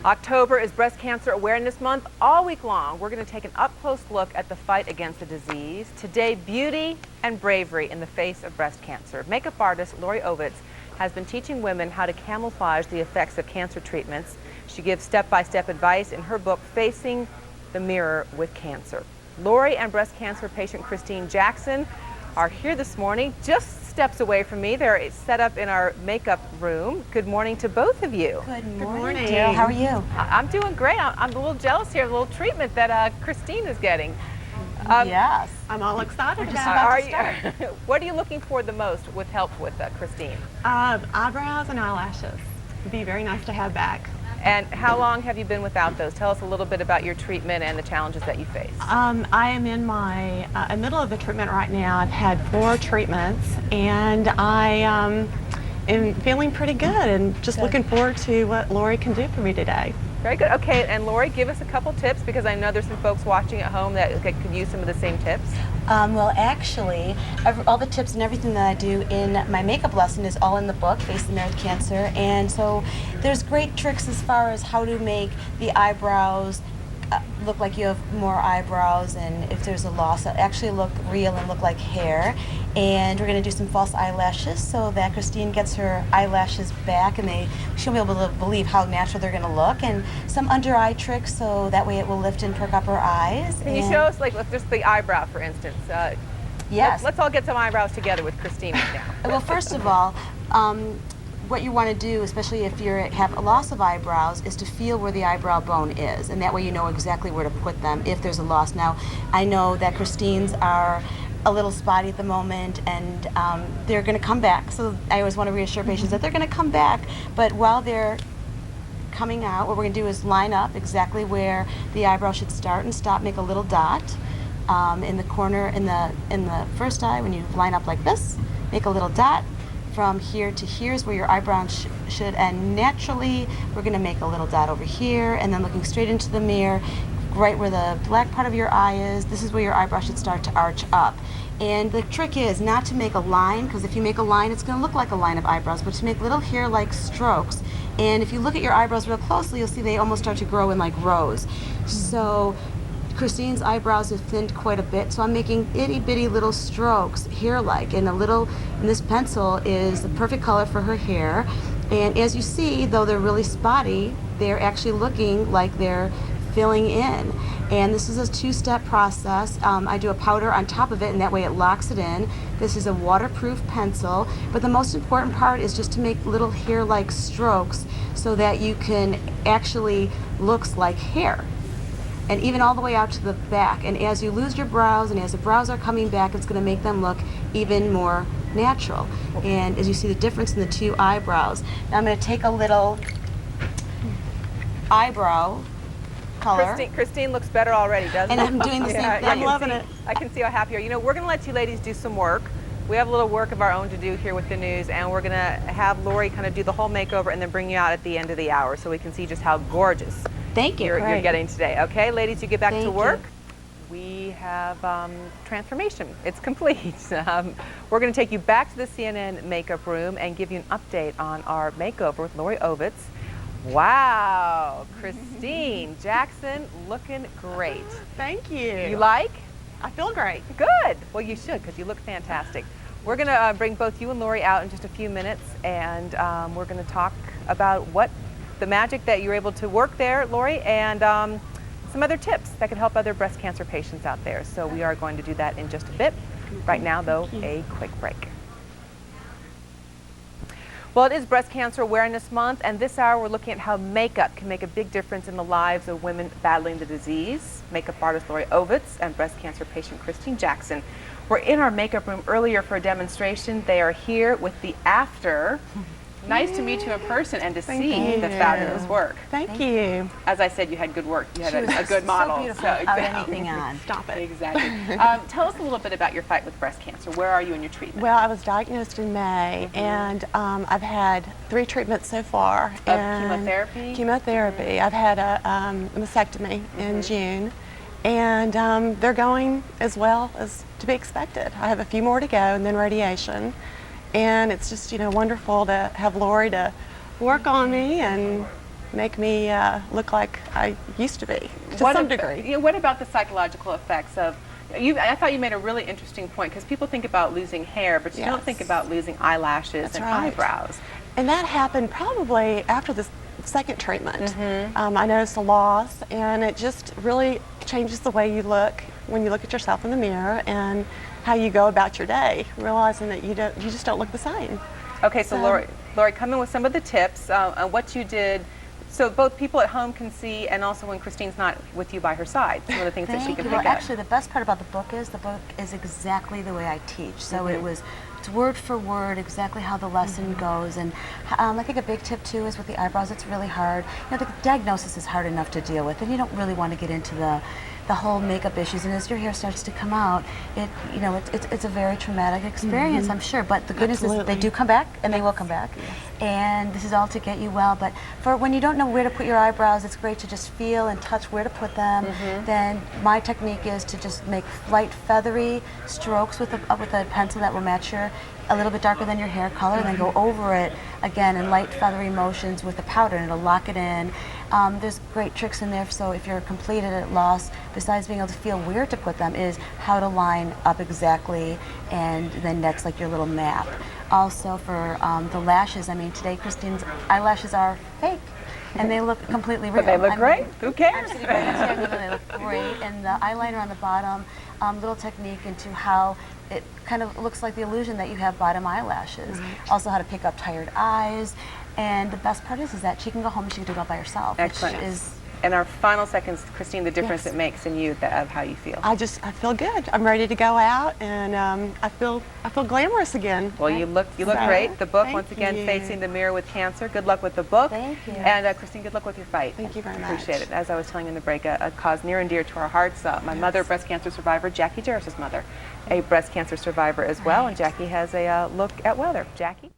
October is Breast Cancer Awareness Month. All week long, we're going to take an up-close look at the fight against the disease. Today, beauty and bravery in the face of breast cancer. Makeup artist Lori Ovitz has been teaching women how to camouflage the effects of cancer treatments. She gives step-by-step advice in her book, Facing the Mirror with Cancer. Lori and breast cancer patient Christine Jackson are here this morning, just steps away from me. They're set up in our makeup room. Good morning to both of you. Good morning. Daryl, how are you? I'm doing great. I'm a little jealous here, a little treatment that Christine is getting. Yes. I'm all excited We're just about about it. to start. What are you looking for the most with help with Christine? Eyebrows and eyelashes. It'd be very nice to have back. And how long have you been without those? Tell us a little bit about your treatment and the challenges that you face. I am in my middle of the treatment right now. I've had 4 treatments, and I am feeling pretty good and just looking forward to what Lori can do for me today. Very good. Okay, and Lori, give us a couple tips because I know there's some folks watching at home that could use some of the same tips. Well, actually, all the tips and everything that I do in my makeup lesson is all in the book, Facing the Mirror with Cancer. And so there's great tricks as far as how to make the eyebrows look like you have more eyebrows, and if there's a loss, actually look real and look like hair. And we're going to do some false eyelashes so that Christine gets her eyelashes back and she'll be able to believe how natural they're going to look. And some under eye tricks so that way it will lift and perk up her eyes. Can you show us, like, just the eyebrow, for instance? Yes. Let's all get some eyebrows together with Christine right now. Well, first of all, what you want to do, especially if you have a loss of eyebrows, is to feel where the eyebrow bone is, and that way you know exactly where to put them if there's a loss. Now, I know that Christine's are a little spotty at the moment, and they're going to come back, so I always want to reassure patients that they're going to come back, but while they're coming out, what we're going to do is line up exactly where the eyebrow should start and stop, make a little dot in the corner, in the first eye. When you line up like this, make a little dot. From here to here is where your eyebrow should, and naturally we're going to make a little dot over here, and then looking straight into the mirror, right where the black part of your eye is, this is where your eyebrow should start to arch up. And the trick is not to make a line, because if you make a line, it's going to look like a line of eyebrows, but to make little hair-like strokes. And if you look at your eyebrows real closely, you'll see they almost start to grow in like rows. So Christine's eyebrows have thinned quite a bit, so I'm making itty-bitty little strokes, hair-like, and this pencil is the perfect color for her hair. And as you see, though they're really spotty, they're actually looking like they're filling in. And this is a 2-step process. I do a powder on top of it, and that way it locks it in. This is a waterproof pencil, but the most important part is just to make little hair-like strokes so that you can actually looks like hair. And even all the way out to the back. And as you lose your brows and as the brows are coming back, it's going to make them look even more natural. And as you see the difference in the 2 eyebrows. Now I'm going to take a little eyebrow color. Christine looks better already, doesn't And it? I'm doing the same thing. I'm loving it. I can see how happy you are. You know, we're going to let you ladies do some work. We have a little work of our own to do here with the news, and we're going to have Lori kind of do the whole makeover and then bring you out at the end of the hour so we can see just how gorgeous Thank you. you're getting today. Okay, ladies, you get back to Thank work. you. We have transformation. It's complete. We're going to take you back to the CNN makeup room and give you an update on our makeover with Lori Ovitz. Wow, Christine Jackson looking great. Thank you. You like? I feel great. Good. Well, you should, because you look fantastic. We're going to bring both you and Lori out in just a few minutes, and we're going to talk about the magic that you're able to work there, Lori, and some other tips that can help other breast cancer patients out there. So we are going to do that in just a bit. Right now, though, a quick break. Well, it is Breast Cancer Awareness Month, and this hour we're looking at how makeup can make a big difference in the lives of women battling the disease. Makeup artist Lori Ovitz and breast cancer patient Christine Jackson were in our makeup room earlier for a demonstration. They are here with the after. Nice to meet you in person and to see the fabulous work. Thank you. As I said, you had good work. You had a good So model. beautiful So, without anything on. Stop it. Exactly. Tell us a little bit about your fight with breast cancer. Where are you in your treatment? Well, I was diagnosed in May, and I've had 3 treatments so far. Of chemotherapy? Chemotherapy. I've had a mastectomy in June, and they're going as well as to be expected. I have a few more to go, and then radiation. And it's just, wonderful to have Lori to work on me and make me look like I used to be, to some degree. What about the psychological effects of? I thought you made a really interesting point because people think about losing hair, but you don't think about losing eyelashes and eyebrows. And that happened probably after the second treatment. I noticed a loss, and it just really changes the way you look when you look at yourself in the mirror and how you go about your day, realizing that you just don't look the same. Okay, so Lori, come in with some of the tips on what you did, so both people at home can see, and also when Christine's not with you by her side, some of the things that she can pick Well, up. actually, the best part about the book is exactly the way I teach. So it's word for word, exactly how the lesson goes. And I think a big tip too is with the eyebrows, it's really hard. You know, the diagnosis is hard enough to deal with, and you don't really want to get into the whole makeup issues. And as your hair starts to come out, it's a very traumatic experience, I'm sure. But the goodness is they do come back, and they will come back. And this is all to get you well. But for when you don't know where to put your eyebrows, it's great to just feel and touch where to put them. Then my technique is to just make light feathery strokes with a pencil that will match a little bit darker than your hair color, and then go over it again in light feathery motions with the powder, and it'll lock it in. There's great tricks in there, so if you're completely at a loss, besides being able to feel where to put them, is how to line up exactly, and then that's like your little map. Also for the lashes, I mean, today Christine's eyelashes are fake. And they look completely real. But they look great. Who cares? I'm sitting right next to you, they look great. And the eyeliner on the bottom, little technique into how it kind of looks like the illusion that you have bottom eyelashes. Also how to pick up tired eyes. And the best part is that she can go home and she can do it all by herself. Excellent. Which is, and our final seconds, Christine, the difference it makes in you of how you feel. I feel good. I'm ready to go out, and I feel glamorous again. Well, you look great. The book, once again, Facing the Mirror with Cancer. Good luck with the book. Thank you. And Christine, good luck with your fight. Thank you very much. Appreciate it. As I was telling you in the break, a cause near and dear to our hearts. My mother, breast cancer survivor, Jackie Jarris's mother, a breast cancer survivor as well, and Jackie has a look at weather. Jackie?